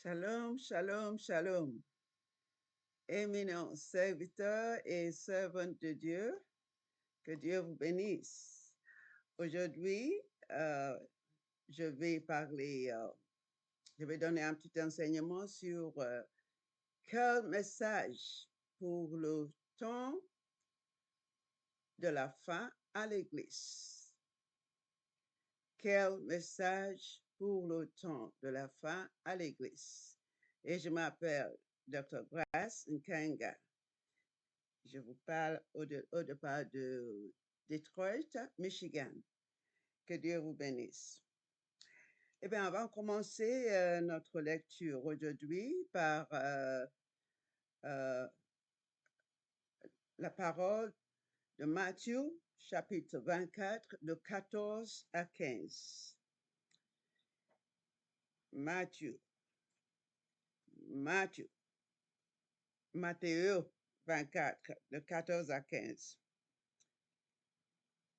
Shalom, shalom, shalom. Éminents serviteurs et servantes de Dieu, que Dieu vous bénisse. Aujourd'hui, euh, je vais parler, je vais donner un petit enseignement sur quel message pour le temps de la fin à l'Église. Quel message pour le temps de la fin à l'Église. Et je m'appelle Dr. Grace Nkenga. Je vous parle au départ de Detroit, Michigan. Que Dieu vous bénisse. Eh bien, on va commencer notre lecture aujourd'hui par la parole de Matthieu, chapitre 24, de 14 à 15. Matthieu, Matthieu 24, de 14 à 15.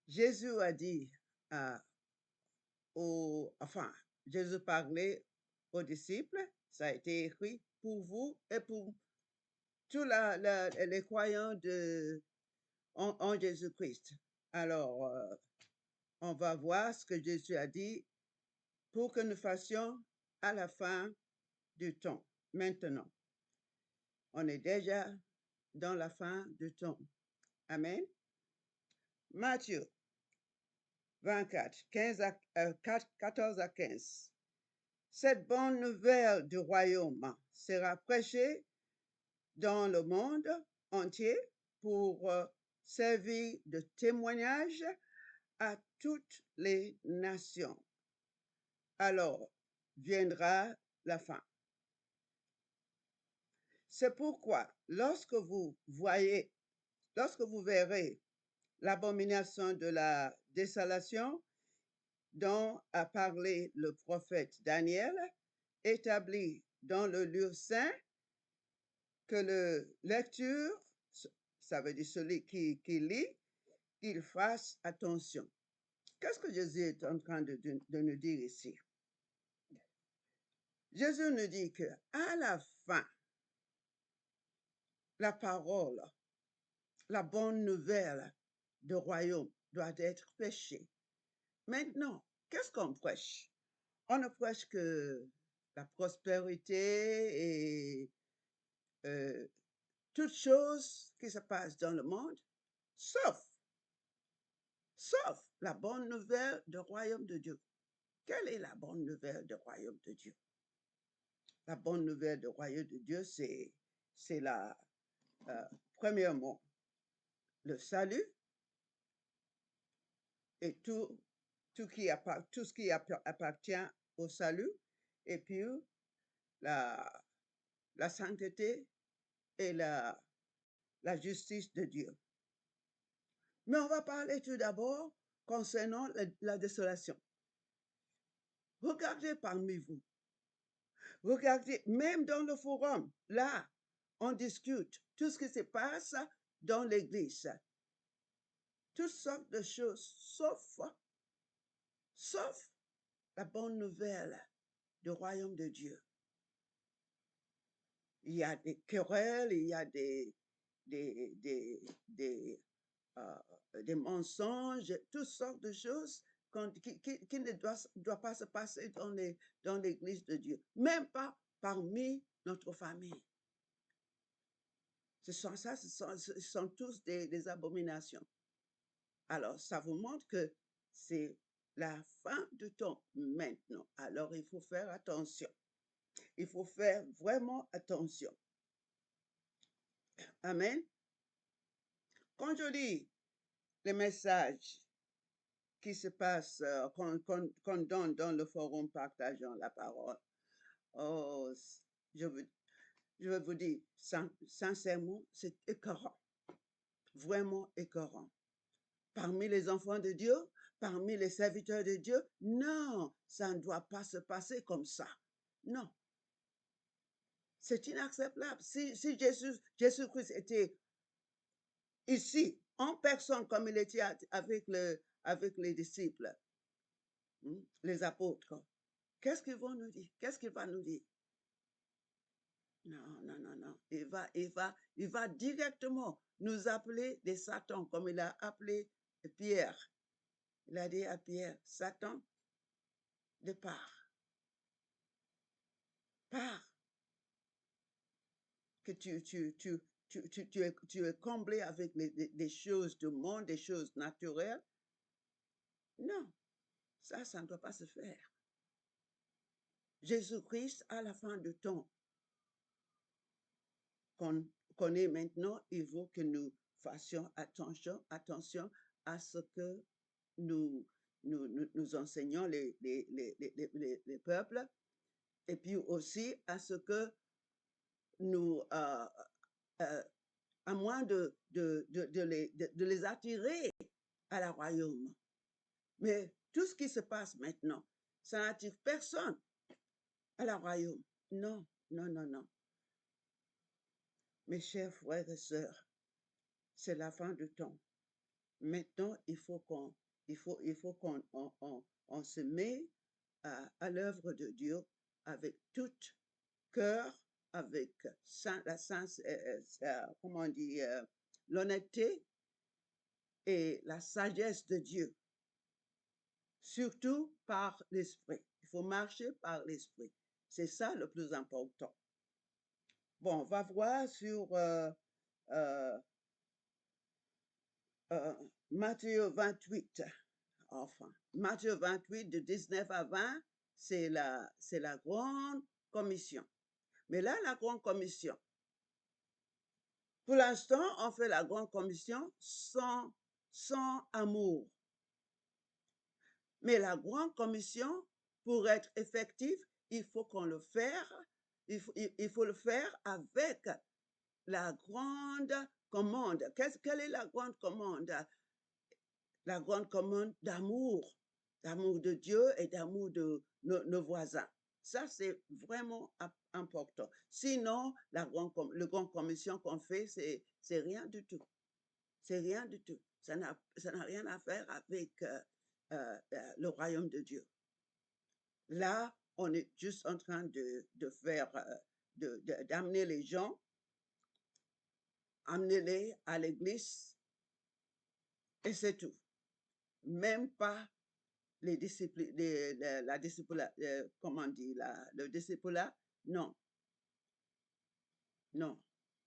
Jésus a dit Jésus parlait aux disciples, ça a été écrit pour vous et pour tous les croyants en Jésus-Christ. Alors, on va voir ce que Jésus a dit pour que nous fassions à la fin du temps. Maintenant, on est déjà dans la fin du temps. Amen. Matthieu 24, 14 à 15. Cette bonne nouvelle du royaume sera prêchée dans le monde entier pour servir de témoignage à toutes les nations. Alors viendra la fin. C'est pourquoi lorsque vous verrez l'abomination de la désolation dont a parlé le prophète Daniel, établi dans le lieu saint, que le lecteur, ça veut dire celui qui lit, qu'il fasse attention. Qu'est-ce que Jésus est en train de nous dire ici? Jésus nous dit que à la fin, la parole, la bonne nouvelle du royaume doit être prêchée. Maintenant, qu'est-ce qu'on prêche? On ne prêche que la prospérité et toutes choses qui se passent dans le monde, sauf la bonne nouvelle du royaume de Dieu. Quelle est la bonne nouvelle du royaume de Dieu? La bonne nouvelle du royaume de Dieu, c'est la, premièrement, le salut et tout ce qui appartient au salut, et puis la sainteté et la justice de Dieu. Mais on va parler tout d'abord concernant la désolation. Regardez parmi vous. Regardez, même dans le forum, là, on discute tout ce qui se passe dans l'Église. Toutes sortes de choses, sauf la bonne nouvelle du royaume de Dieu. Il y a des querelles, il y a des mensonges, toutes sortes de choses qui ne doivent pas se passer dans l'Église de Dieu, même pas parmi notre famille. Ce sont tous des abominations. Alors, ça vous montre que c'est la fin du temps maintenant. Alors, il faut faire attention. Il faut faire vraiment attention. Amen. Quand je lis les messages qui se passent, qu'on donne dans le forum partageant la parole, je veux vous dire, sincèrement, c'est écœurant. Vraiment écœurant. Parmi les enfants de Dieu, parmi les serviteurs de Dieu, non, ça ne doit pas se passer comme ça. Non. C'est inacceptable. Si Jésus-Christ était ici, en personne, comme il était avec les disciples, les apôtres, qu'est-ce qu'ils vont nous dire? Qu'est-ce qu'il va nous dire? Non, non, non, non. Il va directement nous appeler des Satans, comme il a appelé Pierre. Il a dit à Pierre, Satan, départ, pars, que tu es comblé avec des choses du monde, des choses naturelles. Non, ça ne doit pas se faire. Jésus-Christ, à la fin du temps, qu'on connaît maintenant, il faut que nous fassions attention à ce que nous enseignons les peuples, et puis aussi à ce que nous, à moins de les attirer à la royaume. Mais tout ce qui se passe maintenant, ça n'attire personne à la royaume. Non, non, non, non. Mes chers frères et sœurs, c'est la fin du temps. Maintenant, il faut qu'on on se met à l'œuvre de Dieu avec tout cœur, avec comment on dit, l'honnêteté et la sagesse de Dieu, surtout par l'esprit. Il faut marcher par l'esprit. C'est ça le plus important. Bon, on va voir sur Matthieu 28. Enfin, Matthieu 28, de 19 à 20, c'est la grande commission. Mais là, la grande commission, pour l'instant, on fait la grande commission sans amour. Mais la grande commission, pour être effective, il faut qu'on le fasse, il faut le faire avec la grande commande. Quelle est la grande commande? La grande commande d'amour de Dieu et d'amour de nos voisins. Ça, c'est vraiment important. Sinon, la grande commission qu'on fait, c'est rien du tout. C'est rien du tout. Ça n'a rien à faire avec le royaume de Dieu. Là, on est juste en train de faire, d'amener les gens, amener-les à l'église, et c'est tout. Même pas les disciples, la disciple, comment on dit, le disciple, non. Non.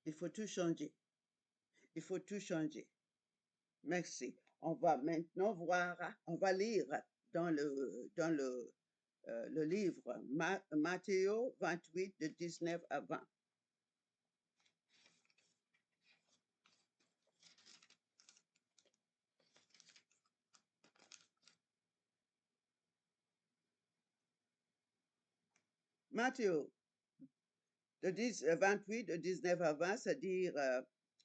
Il faut tout changer. Il faut tout changer. Merci. On va maintenant voir, on va lire dans le livre Matthieu 28, de 19 à 20. Matthieu 28, de 19 à 20, c'est-à-dire,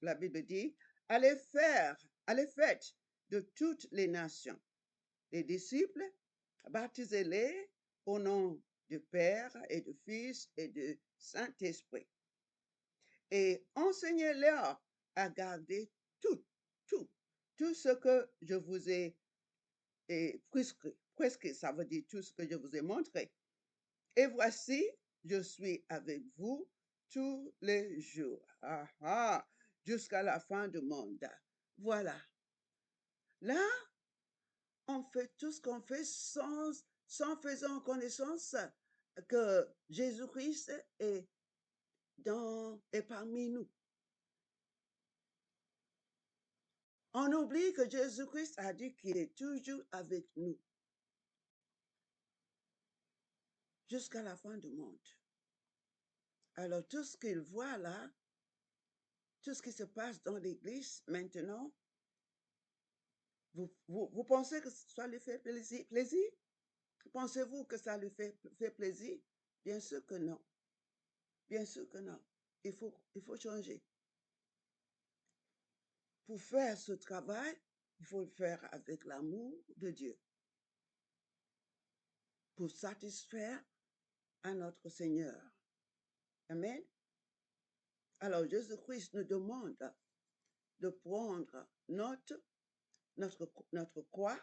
la Bible dit, allez faites de toutes les nations les disciples, baptisez-les au nom du Père et du Fils et du Saint-Esprit, et enseignez-leur à garder tout ce que je vous ai prescrit, ça veut dire tout ce que je vous ai montré. Et voici, je suis avec vous tous les jours, jusqu'à la fin du monde. Voilà. Là, on fait tout ce qu'on fait sans faisant connaissance que Jésus-Christ est parmi nous. On oublie que Jésus-Christ a dit qu'il est toujours avec nous jusqu'à la fin du monde. Alors, tout ce qu'il voit là, tout ce qui se passe dans l'Église maintenant, vous pensez que ça lui fait plaisir? Pensez-vous que ça lui fait plaisir? Bien sûr que non. Bien sûr que non. Il faut changer. Pour faire ce travail, il faut le faire avec l'amour de Dieu, pour satisfaire à notre Seigneur. Amen. Alors, Jésus-Christ nous demande de prendre notre croix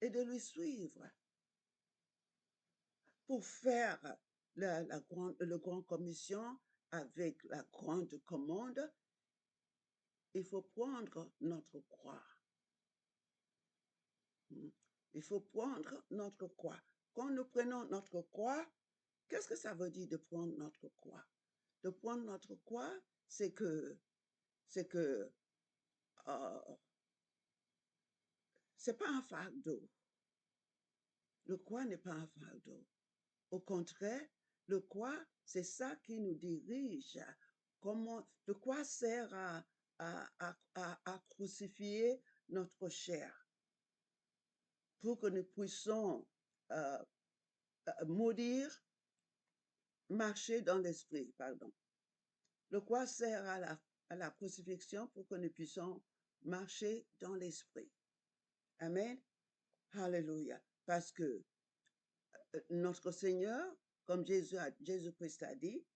et de lui suivre pour faire la grande commission avec la grande commande, il faut prendre notre croix. Il faut prendre notre croix. Quand nous prenons notre croix, qu'est-ce que ça veut dire de prendre notre croix? De prendre notre croix, c'est que c'est pas un fardeau. Le croix n'est pas un fardeau. Au contraire, le croix, c'est ça qui nous dirige. Le croix sert à crucifier notre chair pour que nous puissions marcher dans l'esprit, pardon. Le croix sert à la crucifixion pour que nous puissions marcher dans l'esprit. Amen. Alléluia. Parce que notre Seigneur, comme Jésus-Christ a dit,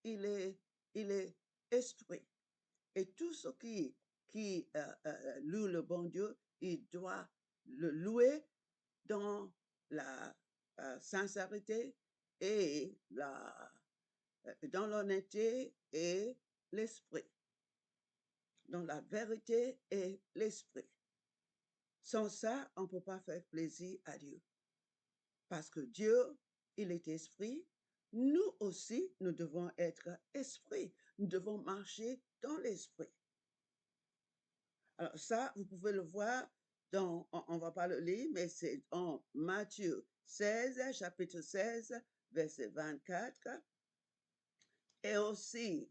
il est esprit. Et tout ce qui loue le bon Dieu, il doit le louer dans la sincérité et dans l'honnêteté et l'esprit. Dans la vérité et l'esprit. Sans ça, on ne peut pas faire plaisir à Dieu. Parce que Dieu, il est esprit. Nous aussi, nous devons être esprit. Nous devons marcher dans l'esprit. Alors ça, vous pouvez le voir on ne va pas le lire, mais c'est en Matthieu 16, chapitre 16, verset 24. Et aussi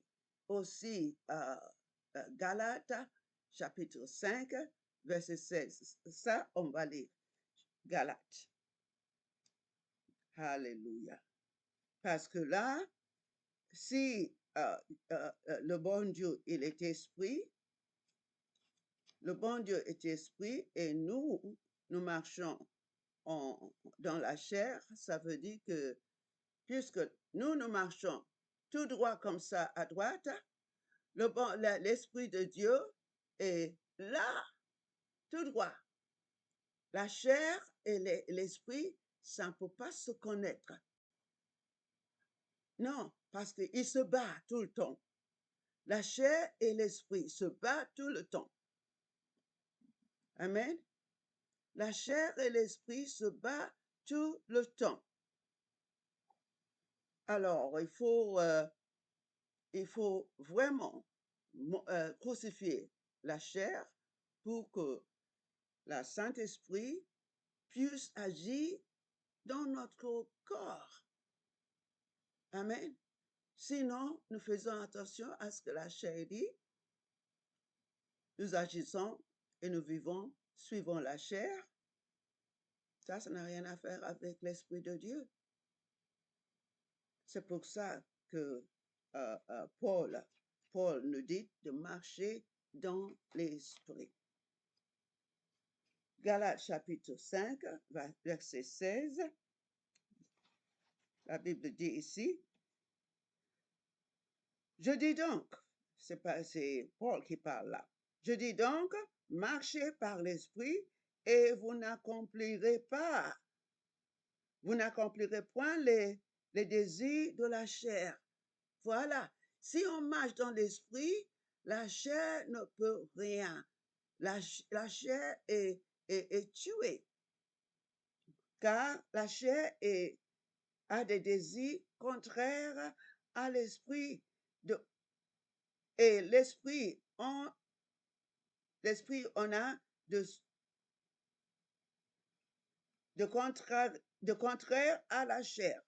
Galates, chapitre 5, verset 16. Ça, on va lire. Galates. Alléluia. Parce que là, si le bon Dieu, il est esprit, le bon Dieu est esprit et nous marchons dans la chair, ça veut dire que puisque nous marchons tout droit comme ça à droite, l'esprit de Dieu est là, tout droit. La chair et l'esprit, ça ne peut pas se connaître. Non, parce qu'il se bat tout le temps. La chair et l'esprit se battent tout le temps. Amen. La chair et l'esprit se battent tout le temps. Alors, il faut vraiment crucifier la chair pour que le Saint-Esprit puisse agir dans notre corps. Amen. Sinon, nous faisons attention à ce que la chair dit. Nous agissons et nous vivons suivant la chair. Ça n'a rien à faire avec l'Esprit de Dieu. C'est pour ça que Paul nous dit de marcher dans l'Esprit. Galates chapitre 5, verset 16. La Bible dit ici, je dis donc, c'est Paul qui parle là, je dis donc, marchez par l'Esprit et vous n'accomplirez point les désirs de la chair. Voilà, si on marche dans l'Esprit, la chair ne peut rien. La chair est tuée, car la chair a des désirs contraires à l'Esprit. Et l'Esprit, on a de contraire à la chair.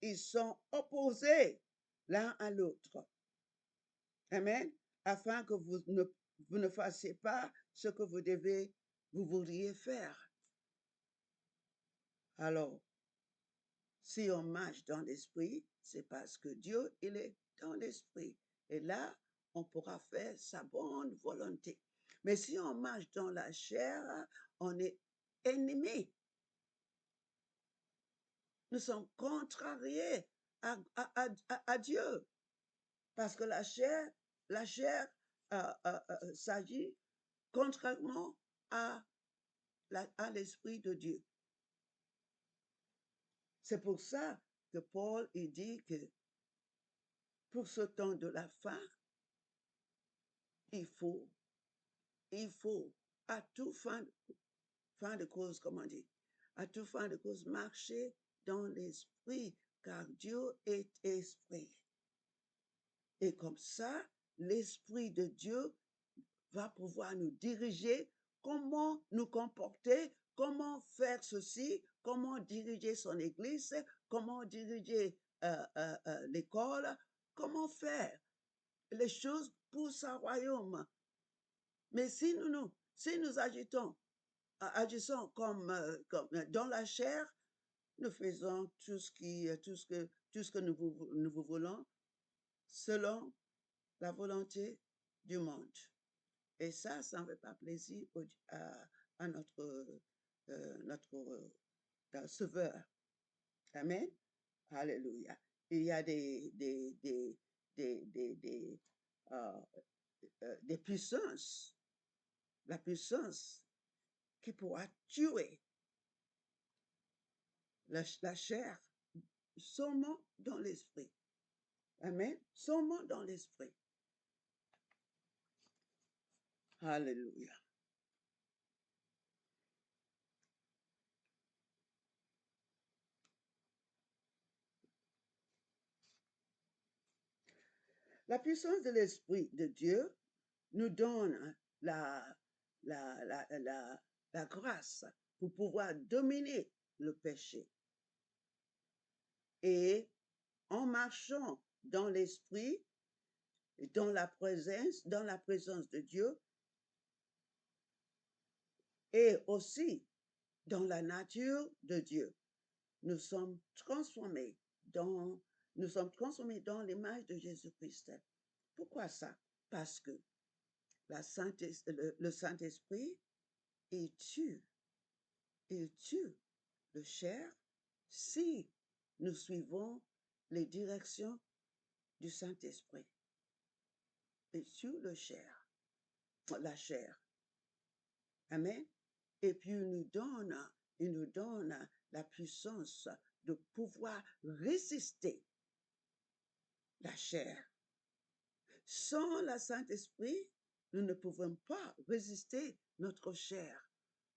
Ils sont opposés l'un à l'autre. Amen. Afin que vous ne fassiez pas ce que vous voudriez faire. Alors, si on marche dans l'esprit, c'est parce que Dieu, il est dans l'esprit. Et là, on pourra faire sa bonne volonté. Mais si on marche dans la chair, on est ennemi. Nous sommes contrariés à Dieu. Parce que la chair s'agit contrairement à l'Esprit de Dieu. C'est pour ça que Paul il dit que pour ce temps de la fin, il faut, à tout fin de cause, comment dire, à tout fin de cause, marcher dans l'esprit, car Dieu est esprit. Et comme ça, l'esprit de Dieu va pouvoir nous diriger, comment nous comporter, comment faire ceci, comment diriger son église, comment diriger l'école, comment faire les choses pour son royaume. Mais si nous agissons comme dans la chair, nous faisons tout ce que nous voulons selon la volonté du monde. Et ça ne fait pas plaisir à notre Sauveur. Amen. Alléluia. Il y a des puissances, la puissance qui pourra tuer la chair seulement dans l'esprit. Amen. Seulement dans l'esprit. Alléluia. La puissance de l'Esprit de Dieu nous donne la grâce pour pouvoir dominer le péché. Et en marchant dans l'Esprit, dans la présence de Dieu, et aussi dans la nature de Dieu, nous sommes transformés dans l'image de Jésus-Christ. Pourquoi ça? Parce que le Saint-Esprit, il tue le chair si nous suivons les directions du Saint-Esprit. Il tue la chair. Amen. Et puis il nous donne la puissance de pouvoir résister la chair. Sans le Saint-Esprit, nous ne pouvons pas résister notre chair.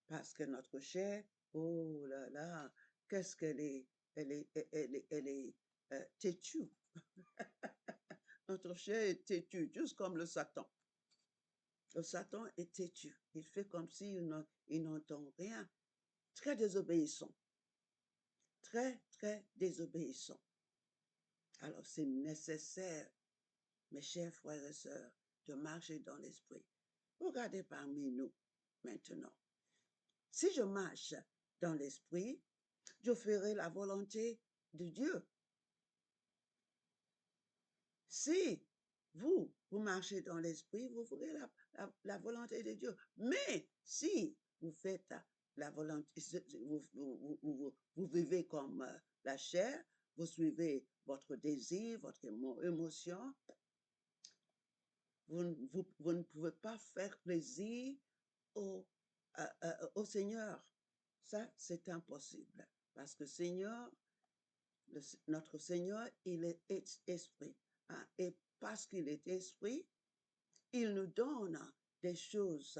Parce que notre chair, oh là là, qu'est-ce qu'elle est, elle est têtue. Notre chair est têtue, juste comme le Satan. Le Satan est têtu. Il fait comme s'il n'entend rien. Très désobéissant. Très, très désobéissant. Alors, c'est nécessaire, mes chers frères et sœurs, de marcher dans l'esprit. Regardez parmi nous maintenant. Si je marche dans l'esprit, je ferai la volonté de Dieu. Si vous marchez dans l'esprit, vous ferez la volonté de Dieu. Mais si vous faites la volonté, vous vivez comme la chair, vous suivez votre désir, votre émotion, vous ne pouvez pas faire plaisir au Seigneur. Ça, c'est impossible. Parce que notre Seigneur, il est esprit. Hein, et parce qu'il est esprit, il nous donne des choses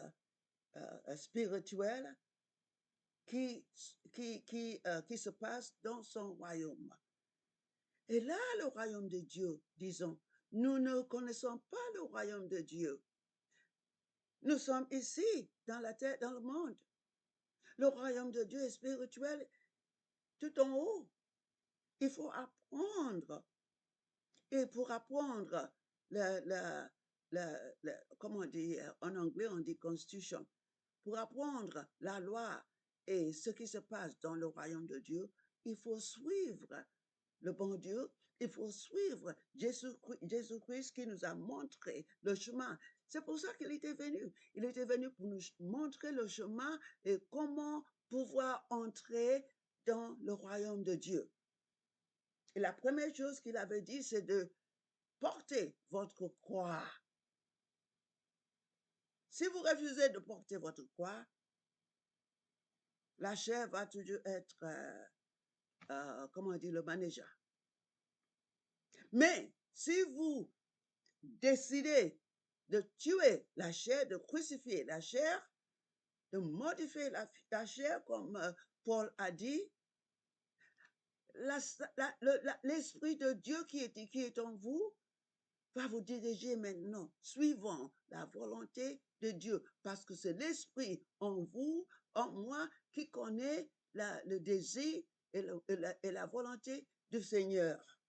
spirituelles qui se passent dans son royaume. Et là, le royaume de Dieu, disons, nous ne connaissons pas le royaume de Dieu. Nous sommes ici, dans la terre, dans le monde. Le royaume de Dieu est spirituel tout en haut. Il faut apprendre. Et pour apprendre comment dire, en anglais, on dit constitution. Pour apprendre la loi et ce qui se passe dans le royaume de Dieu, il faut suivre le bon Dieu. Il faut suivre Jésus-Christ qui nous a montré le chemin. C'est pour ça qu'il était venu. Il était venu pour nous montrer le chemin et comment pouvoir entrer dans le royaume de Dieu. Et la première chose qu'il avait dit, c'est de porter votre croix. Si vous refusez de porter votre croix, la chair va toujours être, comment dire, le manager. Mais Si vous décidez de tuer la chair, de crucifier la chair, de modifier la chair, comme Paul a dit, l'Esprit de Dieu qui est en vous va vous diriger maintenant, suivant la volonté de Dieu, parce que c'est l'Esprit en vous, en moi, qui connaît le désir et la volonté du Seigneur.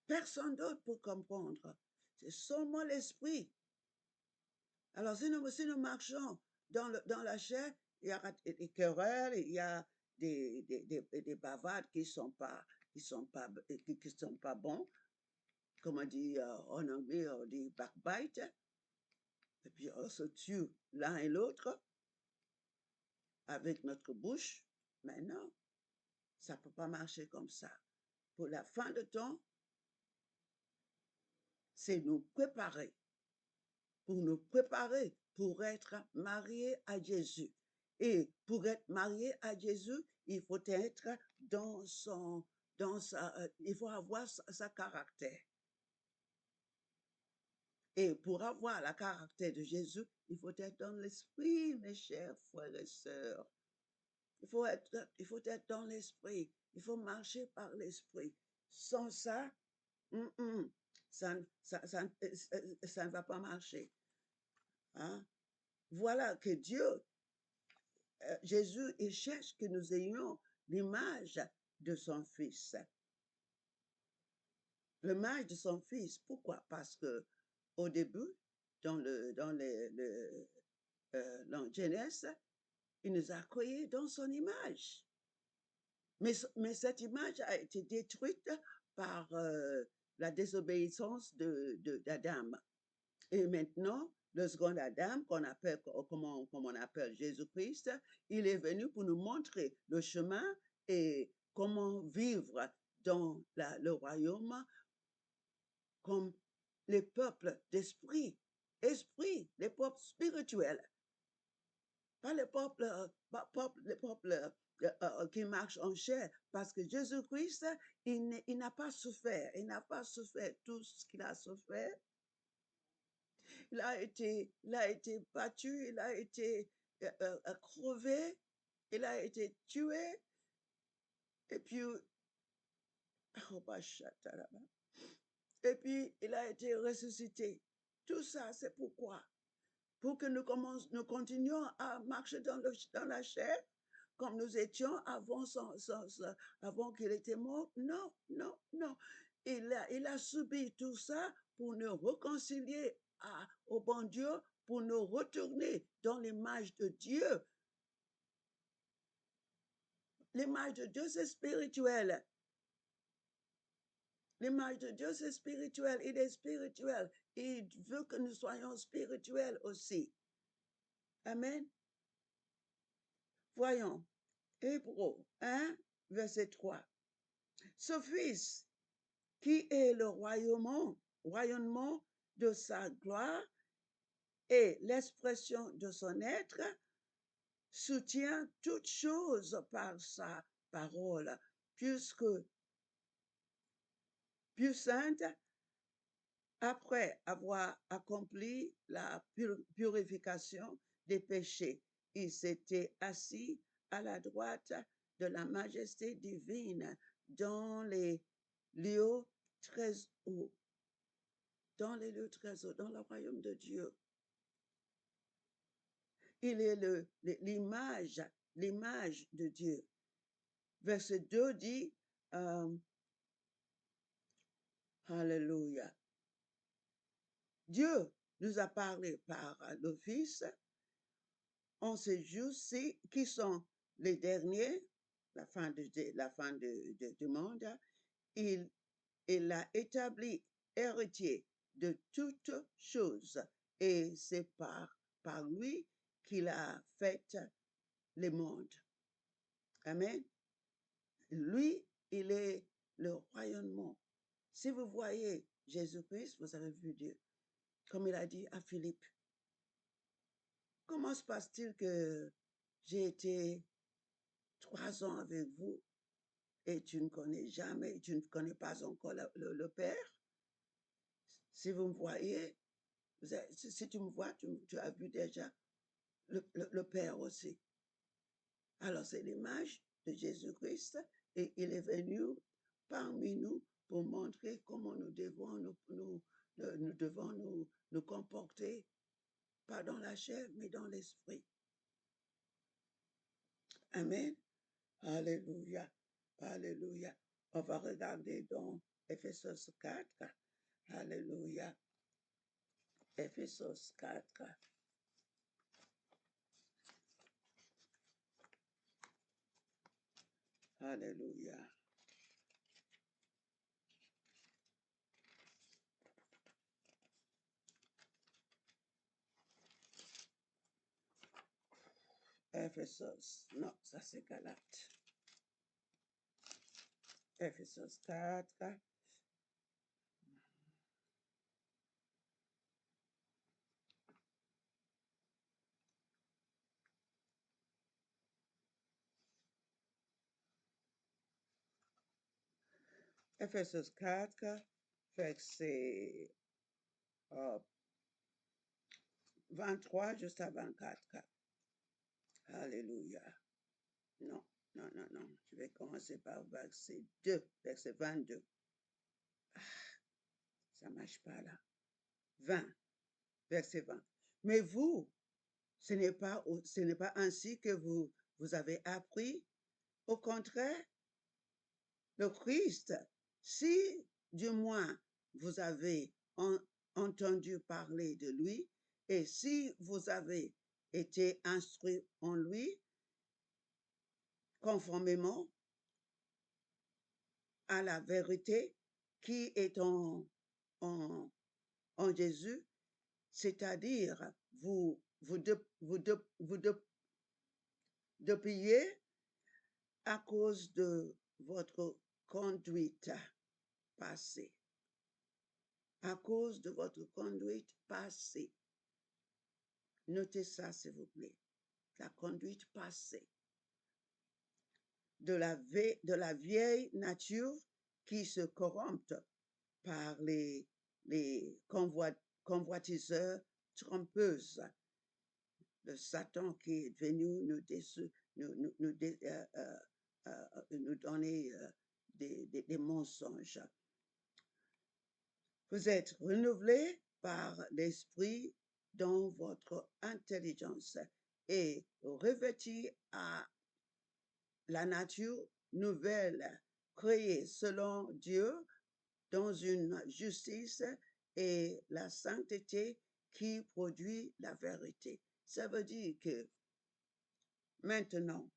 Personne d'autre pour comprendre. C'est seulement l'Esprit. Alors, si nous marchons dans la chair, il y a des querelles, il y a des bavades qui sont pas bons. Comme on dit en anglais, on dit backbite. Et puis on se tue l'un et l'autre avec notre bouche. Mais non, ça ne peut pas marcher comme ça. Pour la fin de temps, c'est nous préparer pour être mariés à Jésus. Et pour être marié à Jésus, il faut être il faut avoir sa caractère. Et pour avoir la caractère de Jésus, il faut être dans l'esprit, mes chers frères et sœurs. Il faut être dans l'esprit. Il faut marcher par l'esprit. Sans ça, ça ne va pas marcher. Hein? Voilà que Jésus, il cherche que nous ayons l'image de son Fils. L'image de son Fils. Pourquoi? Parce que au début, dans Genèse, il nous a créés dans son image. Mais cette image a été détruite par la désobéissance d'Adam. Et maintenant, le second Adam, comme on appelle Jésus-Christ, il est venu pour nous montrer le chemin et comment vivre dans le royaume comme les peuples d'esprit, les peuples spirituels, pas les peuples qui marchent en chair, parce que Jésus-Christ, il n'a pas souffert, tout ce qu'il a souffert. Il a été battu, il a été crevé, il a été tué, et puis il a été ressuscité. Tout ça, c'est pourquoi? Pour que nous continuions à marcher dans la chair, comme nous étions avant qu'il était mort. Non, non, non. Il a subi tout ça pour nous réconcilier au bon Dieu, pour nous retourner dans l'image de Dieu. L'image de Dieu, c'est spirituel. L'image de Dieu, c'est spirituel. Il est spirituel. Il veut que nous soyons spirituels aussi. Amen. Voyons. Hébreux 1, verset 3. Ce Fils, qui est le rayonnement de sa gloire et l'expression de son être, soutient toutes choses par sa parole, plus sainte, après avoir accompli la purification des péchés. Il s'était assis à la droite de la majesté divine dans les lieux très hauts, dans le royaume de Dieu. Il est l'image de Dieu. Verset 2 dit, Alléluia. Dieu nous a parlé par le Fils en ces jours-ci qui sont les derniers, la fin du monde. Il l'a établi héritier de toutes choses et c'est par lui qu'il a fait le monde. Amen. Lui, il est le rayonnement. Si vous voyez Jésus-Christ, vous avez vu Dieu. Comme il a dit à Philippe, comment se passe-t-il que j'ai été 3 ans avec vous et tu ne connais jamais, tu ne connais pas encore le Père, si vous me voyez, si tu me vois, tu as vu déjà le Père aussi. Alors, c'est l'image de Jésus-Christ et il est venu parmi nous pour montrer comment nous devons nous comporter, pas dans la chair, mais dans l'esprit. Amen. Alléluia. Alléluia. On va regarder dans Ephésos 4. Alléluia. Ephésos 4. Alléluia. Ephésos. Non, ça c'est Galate. Ephésos 4. Ephésos 4, verset 23 jusqu'à 24. Alléluia. Non, non, non, non. Je vais commencer par verset 2, verset 22. Ah, ça ne marche pas là. 20, verset 20. Mais vous, ce n'est pas ainsi que vous avez appris. Au contraire, le Christ, si du moins vous avez entendu parler de lui, et si vous avez été instruit en lui, conformément à la vérité qui est en Jésus, c'est-à-dire vous dépouillez à cause de votre conduite passée. À cause de votre conduite passée. Notez ça, s'il vous plaît. La conduite passée. De la vieille nature qui se corrompt par les convoitiseurs trompeuses. Le Satan qui est venu nous donner des mensonges. Vous êtes renouvelés par l'esprit dans votre intelligence et revêtis à la nature nouvelle, créée selon Dieu dans une justice et la sainteté qui produit la vérité. Ça veut dire que maintenant,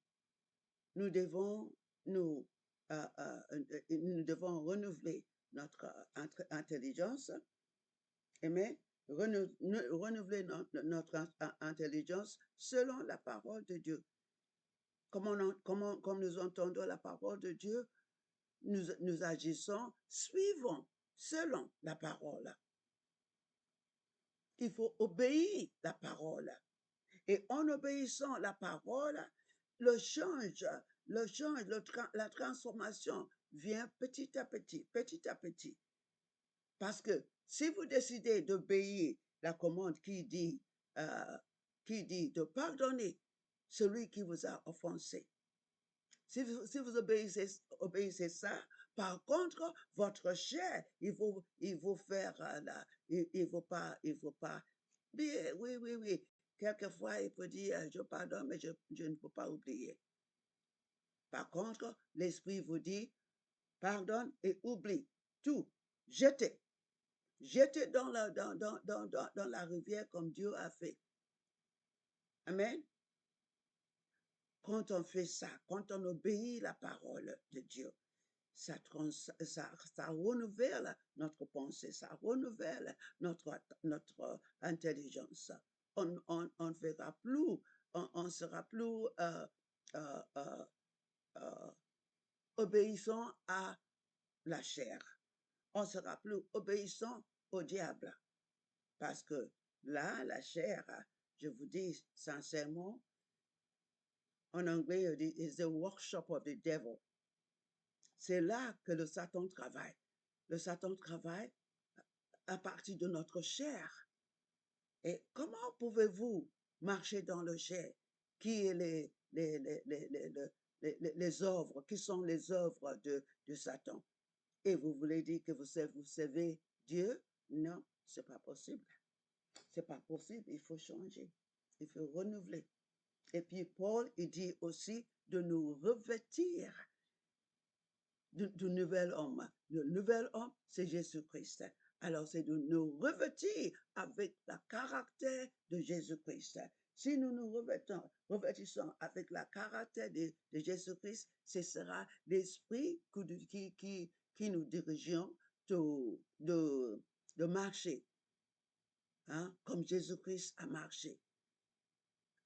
nous devons renouveler notre intelligence. Amen. Renouveler notre intelligence selon la parole de Dieu. Comme nous entendons la parole de Dieu, nous agissons suivant, selon la parole. Il faut obéir la parole. Et en obéissant la parole, la transformation vient petit à petit, petit à petit. Parce que si vous décidez d'obéir la commande qui dit de pardonner celui qui vous a offensé, si vous obéissez ça, par contre, votre chair, il faut faire il faut pas, oui. Quelquefois, il peut dire, je pardonne, mais je ne peux pas oublier. Par contre, l'esprit vous dit, pardonne et oublie tout. Jetez dans la rivière comme Dieu a fait. Amen. Quand on fait ça, quand on obéit la parole de Dieu, ça renouvelle notre pensée, ça renouvelle notre intelligence. On ne fera plus, on sera plus obéissant à la chair. On sera plus obéissant au diable. Parce que là, la chair, je vous dis sincèrement, en anglais, on dit, is the workshop of the devil. C'est là que le Satan travaille. Le Satan travaille à partir de notre chair. Et comment pouvez-vous marcher dans le chair? Qui est les œuvres, qui sont les œuvres de Satan? Et vous voulez dire que vous savez Dieu? Non, c'est pas possible. C'est pas possible, il faut changer, il faut renouveler. Et puis Paul, il dit aussi de nous revêtir du nouvel homme. Le nouvel homme, c'est Jésus-Christ. Alors, c'est de nous revêtir avec le caractère de Jésus-Christ. Si nous nous revêtissons avec le caractère de Jésus-Christ, ce sera l'esprit qui nous dirigeons de marcher, hein, comme Jésus-Christ a marché.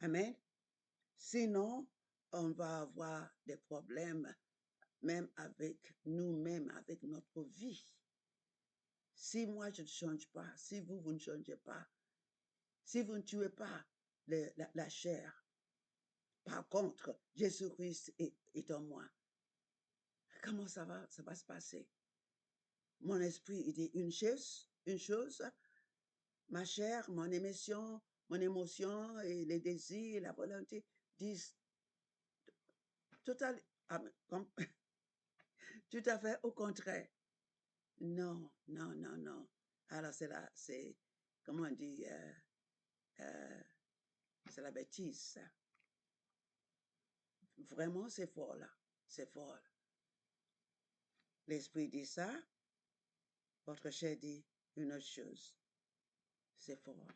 Amen. Sinon, on va avoir des problèmes, même avec nous-mêmes, avec notre vie. Si moi, je ne change pas, si vous ne changez pas, si vous ne tuez pas la chair, par contre, Jésus-Christ est en moi, comment ça va se passer? Mon esprit, il dit une chose, ma chair, mon émotion et les désirs, la volonté disent tout à fait au contraire. Non, non, non, non. Alors c'est, comment on dit, c'est la bêtise. Vraiment, c'est fort là. C'est fort. L'esprit dit ça, votre chair dit une autre chose. C'est fort là.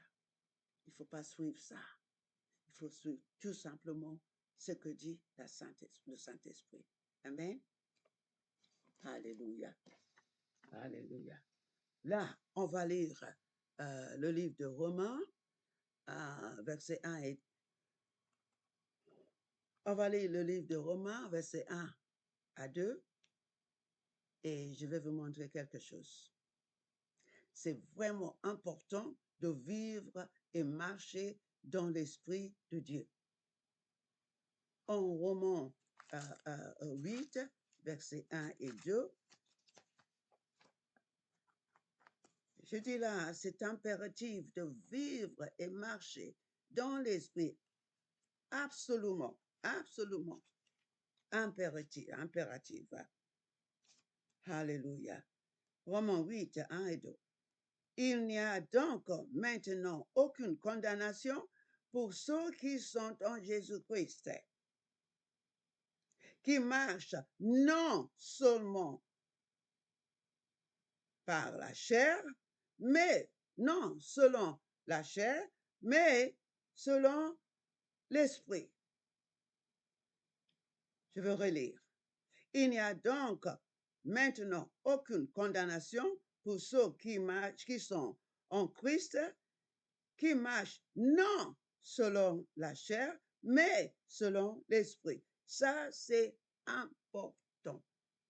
Il ne faut pas suivre ça. Il faut suivre tout simplement ce que dit le Saint-Esprit. Amen. Alléluia. Alléluia. Là, on va lire le livre de Romains, verset 1 et on va lire le livre de Romains, verset 1 à 2, et je vais vous montrer quelque chose. C'est vraiment important de vivre et marcher dans l'Esprit de Dieu. En Romains 8, versets 1 et 2, je dis là, c'est impératif de vivre et marcher dans l'Esprit. Absolument, absolument. Impératif. Alléluia. Romains 8, 1 et 2. Il n'y a donc maintenant aucune condamnation pour ceux qui sont en Jésus-Christ, qui marchent non seulement par la chair, mais non selon la chair, mais selon l'esprit. Je veux relire. Il n'y a donc maintenant aucune condamnation pour ceux qui sont en Christ, qui marchent non selon la chair, mais selon l'esprit. Ça, c'est important.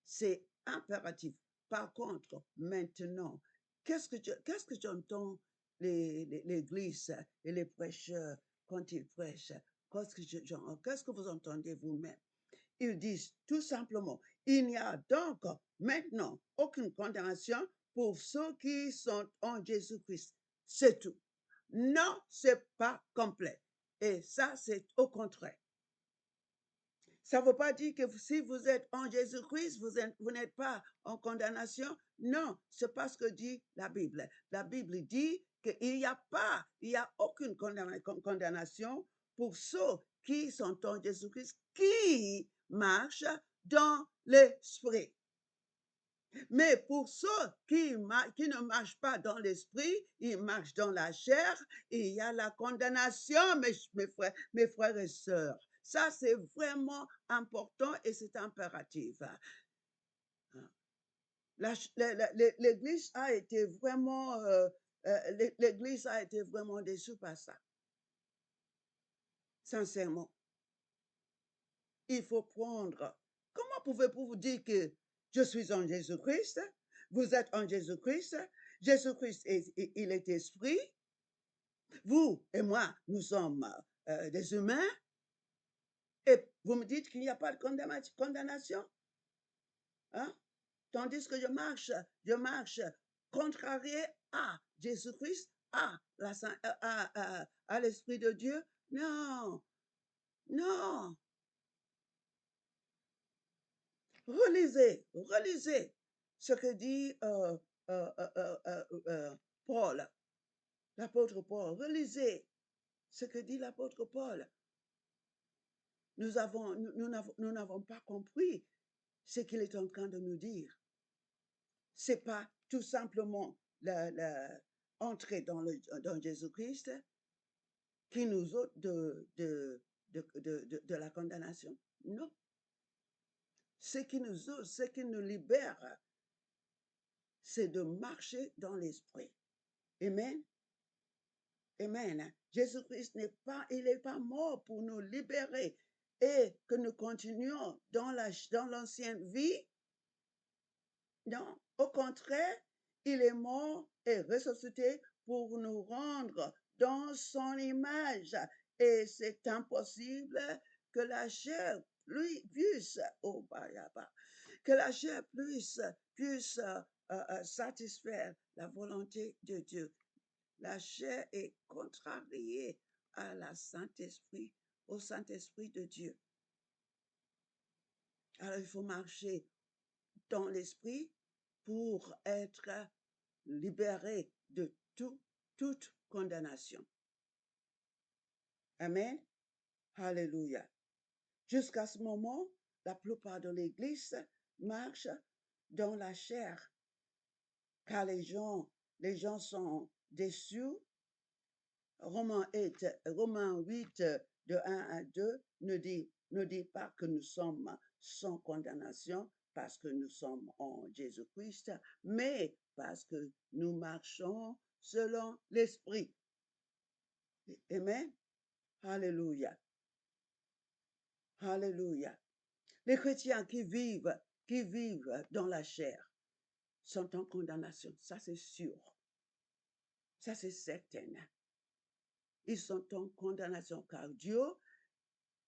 C'est impératif. Par contre, maintenant, qu'est-ce que j'entends l'Église et les prêcheurs quand ils prêchent? Qu'est-ce que vous entendez vous-même? Ils disent tout simplement, il n'y a donc maintenant aucune condamnation pour ceux qui sont en Jésus-Christ. C'est tout. Non, c'est pas complet. Et ça, c'est au contraire. Ça ne veut pas dire que si vous êtes en Jésus-Christ, vous n'êtes pas en condamnation. Non, c'est pas ce que dit la Bible. La Bible dit qu'il n'y a aucune condamnation pour ceux qui sont en Jésus-Christ, qui marchent dans l'esprit. Mais pour ceux qui ne marchent pas dans l'esprit, ils marchent dans la chair, et il y a la condamnation, mes frères et sœurs. Ça, c'est vraiment important et c'est impératif. L'Église a été vraiment, l'Église a été vraiment déçue par ça. Sincèrement. Il faut prendre. Comment pouvez-vous vous dire que je suis en Jésus-Christ? Vous êtes en Jésus-Christ. Jésus-Christ, il est esprit. Vous et moi, nous sommes des humains. Et vous me dites qu'il n'y a pas de condamnation? Hein? Tandis que je marche contrarié à Jésus-Christ, à l'Esprit de Dieu. Non, non. Relisez ce que dit Paul, l'apôtre Paul. Relisez ce que dit l'apôtre Paul. Nous n'avons pas compris ce qu'il est en train de nous dire. C'est pas tout simplement entrer dans Jésus-Christ qui nous ôte de la condamnation. Non. Ce qui nous libère, c'est de marcher dans l'esprit. Amen. Amen. Jésus-Christ il n'est pas mort pour nous libérer et que nous continuions dans l'ancienne vie. Non, au contraire, il est mort et ressuscité pour nous rendre dans son image. Et c'est impossible que la chair puisse, que la chair puisse satisfaire la volonté de Dieu. La chair est contrariée à au Saint-Esprit de Dieu. Alors il faut marcher dans l'esprit pour être libéré de toute condamnation. Amen. Alléluia. Jusqu'à ce moment, la plupart de l'Église marche dans la chair, car les gens sont déçus. Romains 8, de 1 à 2, ne dit pas que nous sommes sans condamnation parce que nous sommes en Jésus-Christ, mais parce que nous marchons selon l'Esprit. Amen. Alléluia. Alléluia. Les chrétiens qui vivent dans la chair sont en condamnation. Ça, c'est sûr. Ça, c'est certain. Ils sont en condamnation car Dieu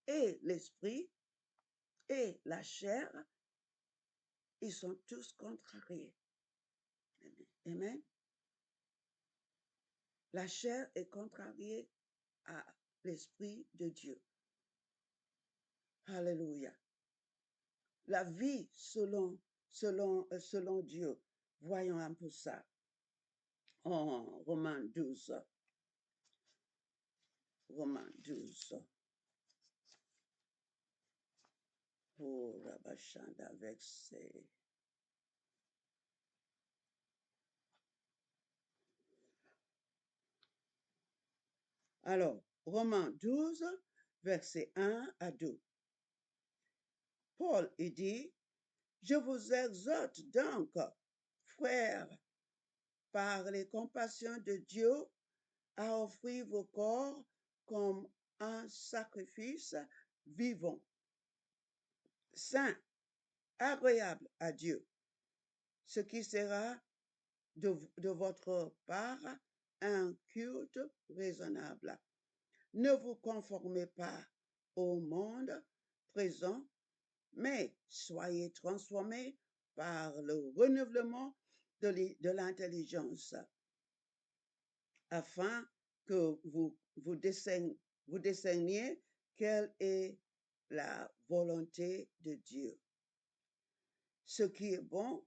et l'esprit et la chair, ils sont tous contrariés. Amen. La chair est contrariée à l'esprit de Dieu. Alléluia. La vie selon Dieu. Voyons un peu ça. En Romains 12. Romains 12. Pour Rabachanda verset. Alors, Romains 12, verset 1 à 2. Paul, il dit, je vous exhorte donc, frères, par les compassions de Dieu, à offrir vos corps comme un sacrifice vivant, saint, agréable à Dieu, ce qui sera de votre part un culte raisonnable. Ne vous conformez pas au monde présent, mais soyez transformés par le renouvellement de l'intelligence, afin que vous discerniez quelle est la volonté de Dieu, ce qui est bon,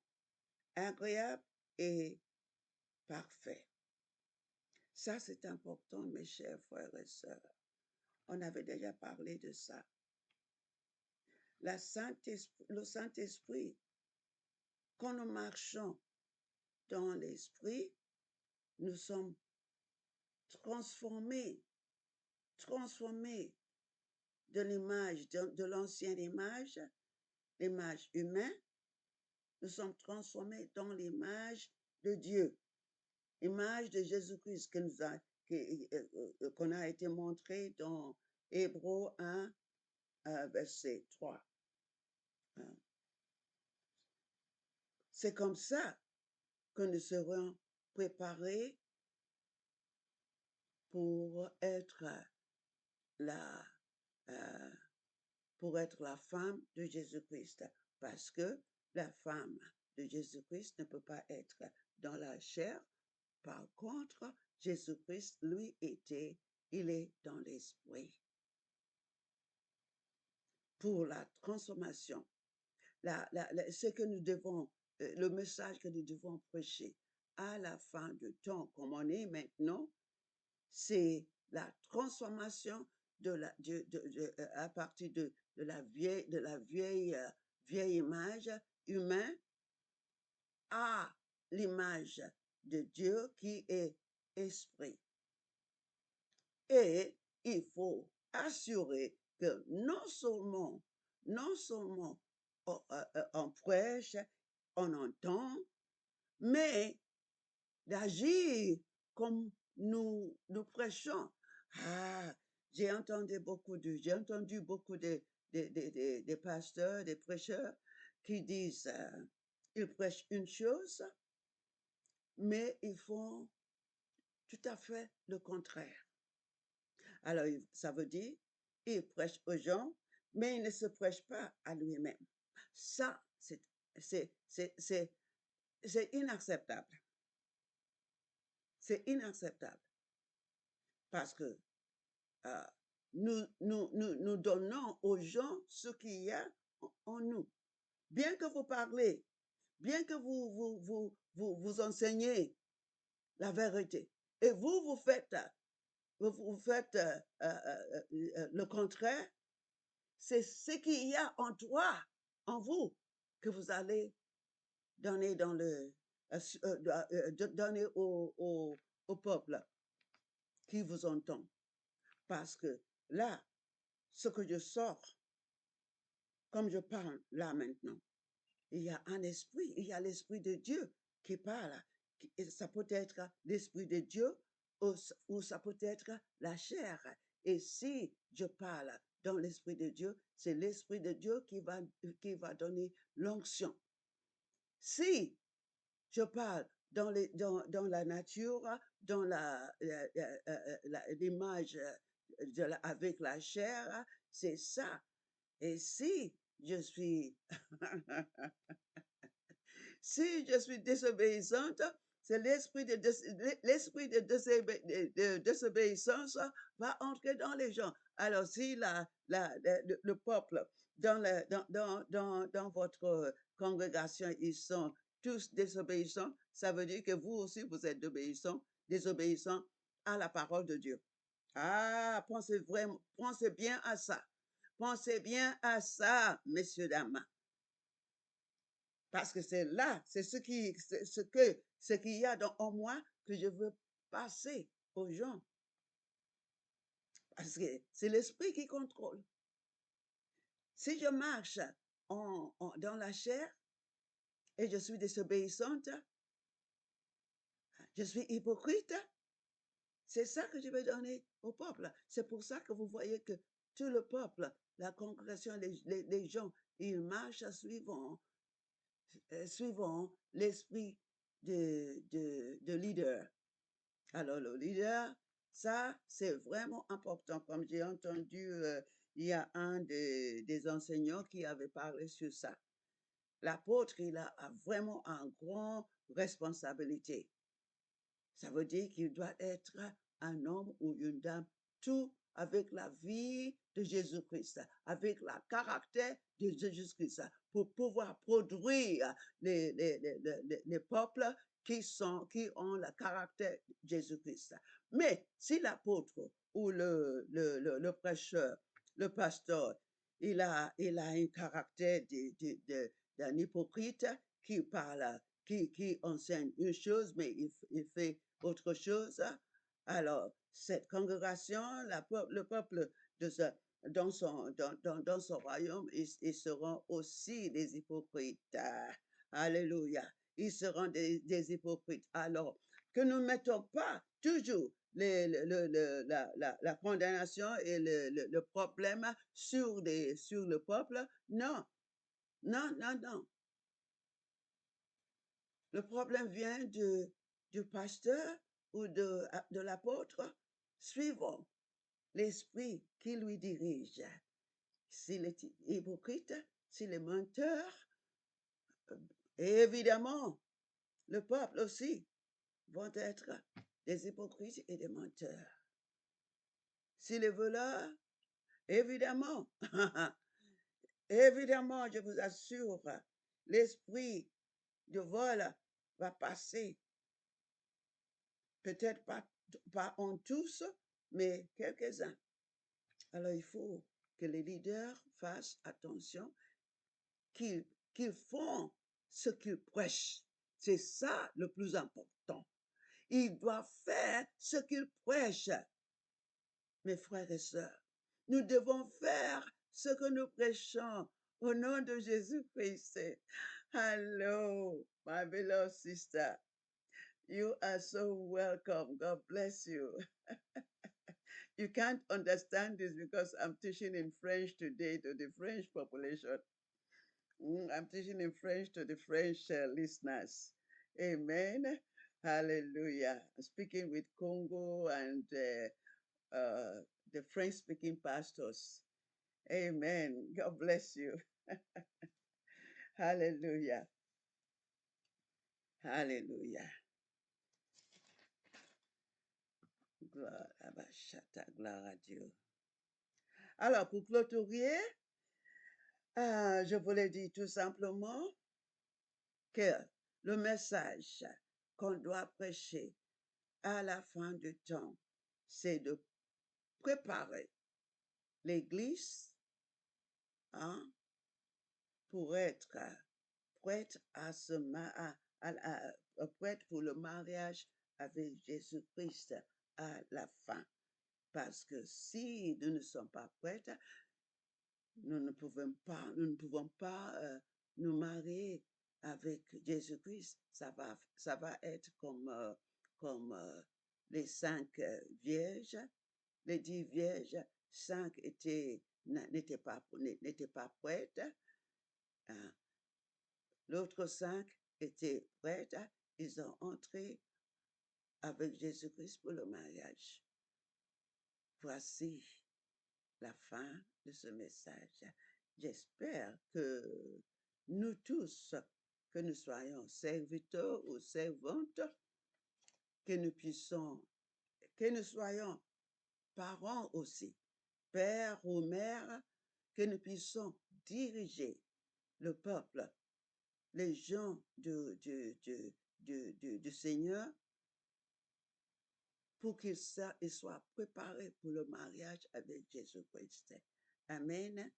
agréable et parfait. Ça, c'est important, mes chers frères et sœurs. On avait déjà parlé de ça. Le Saint-Esprit, quand nous marchons dans l'Esprit, nous sommes transformés de l'image, de l'ancienne image, l'image humaine. Nous sommes transformés dans l'image de Dieu, l'image de Jésus-Christ qu'on a été montré dans Hébreux 1, verset 3. C'est comme ça que nous serons préparés pour être la femme de Jésus-Christ, parce que la femme de Jésus-Christ ne peut pas être dans la chair. Par contre, Jésus-Christ, lui, il est dans l'esprit. Pour la transformation, ce que nous devons, le message que nous devons prêcher à la fin du temps, comme on est maintenant, c'est la transformation à partir de la vieille image humaine à l'image de Dieu qui est esprit. Et il faut assurer que non seulement on prêche, on entend, mais d'agir comme nous prêchons. Ah, j'ai entendu beaucoup de pasteurs, des prêcheurs qui disent, ils prêchent une chose, mais ils font tout à fait le contraire. Alors, ça veut dire, il prêche aux gens, mais il ne se prêche pas à lui-même. Ça, c'est inacceptable. C'est inacceptable parce que nous donnons aux gens ce qu'il y a en nous. Bien que vous parlez, bien que vous enseignez la vérité, et vous faites le contraire, c'est ce qu'il y a en toi, en vous, que vous allez donner donner au peuple qui vous entend. Parce que là, ce que je sors, comme je parle là maintenant, il y a un esprit, il y a l'esprit de Dieu qui parle. Ça peut être l'esprit de Dieu ou ça peut être la chair. Et si je parle dans l'esprit de Dieu, c'est l'esprit de Dieu qui va donner l'onction. Si je parle dans la nature, dans l'image avec la chair, c'est ça. Et si je suis si je suis désobéissante, c'est l'esprit de désobéissance va entrer dans les gens. Alors, si le peuple dans votre congrégation, ils sont tous désobéissants, ça veut dire que vous aussi, vous êtes désobéissants à la parole de Dieu. Ah, pensez bien à ça. Pensez bien à ça, messieurs, dames. Parce que c'est là, c'est ce qu'il y a en moi que je veux passer aux gens. Parce que c'est l'esprit qui contrôle. Si je marche dans la chair et je suis désobéissante, je suis hypocrite, c'est ça que je vais donner au peuple. C'est pour ça que vous voyez que tout le peuple, la congrégation, les gens, ils marchent suivant l'esprit de leader. Alors, le leader, ça, c'est vraiment important. Comme j'ai entendu, il y a un des enseignants qui avait parlé sur ça. L'apôtre, il a vraiment une grande responsabilité. Ça veut dire qu'il doit être un homme ou une dame, tout avec la vie de Jésus-Christ, avec le caractère de Jésus-Christ, pour pouvoir produire les peuples qui ont le caractère de Jésus-Christ. Mais si l'apôtre ou le prêcheur, le pasteur, il a un caractère d'un hypocrite qui parle, qui enseigne une chose, mais il fait autre chose. Alors, cette congrégation, le peuple dans son royaume, ils seront aussi des hypocrites. Alléluia. Ils seront des hypocrites. Alors, que nous ne mettons pas toujours la condamnation et le problème sur le peuple. Non, non, non, non. Le problème vient du pasteur ou de l'apôtre, suivant l'esprit qui lui dirige. S'il est hypocrite, s'il est menteur, Et évidemment, le peuple aussi vont être des hypocrites et des menteurs. Si les voleurs, évidemment, évidemment, je vous assure, l'esprit de vol va passer. Peut-être pas en tous, mais quelques-uns. Alors, il faut que les leaders fassent attention, qu'ils font ce qu'ils prêchent. C'est ça le plus important. Ils doivent faire ce qu'ils prêchent. Mes frères et sœurs, nous devons faire ce que nous prêchons au nom de Jésus-Christ. Hello, my beloved sister. You are so welcome. God bless you. You can't understand this because I'm teaching in French today to the French population. I'm teaching in French to the French listeners. Amen. Hallelujah. I'm speaking with Congo and the French-speaking pastors. Amen. God bless you. Hallelujah. Hallelujah. Gloire à Dieu. Alors, pour clôturer, je voulais dire tout simplement que le message qu'on doit prêcher à la fin du temps, c'est de préparer l'Église pour être prête prête pour le mariage avec Jésus-Christ à la fin. Parce que si nous ne sommes pas prêtes, nous ne pouvons pas nous marier avec Jésus-Christ. Ça va être comme les 5 vierges, les 10 vierges, 5 n'étaient pas prêtes. L'autre 5 étaient prêtes. Ils ont entré avec Jésus-Christ pour le mariage. Voici la fin de ce message. J'espère que nous tous, que nous soyons serviteurs ou servantes, que nous soyons parents aussi, pères ou mères, que nous puissions diriger le peuple, les gens du Seigneur, pour qu'ils soient préparés pour le mariage avec Jésus-Christ. Amen.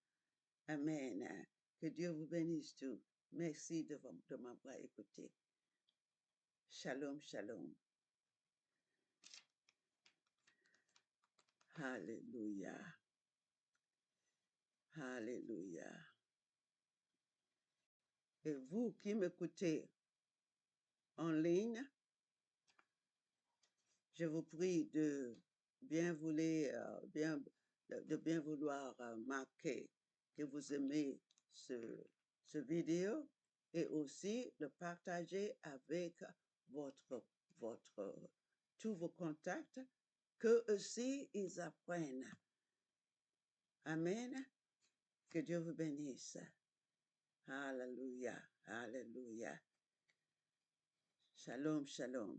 Amen. Que Dieu vous bénisse tous. Merci de m'avoir écouté. Shalom, shalom. Alléluia. Alléluia. Et vous qui m'écoutez en ligne, je vous prie de bien vouloir marquer que vous aimez ce vidéo et aussi le partager avec tous vos contacts, que aussi ils apprennent. Amen. Que Dieu vous bénisse. Alléluia. Alléluia. Shalom, shalom.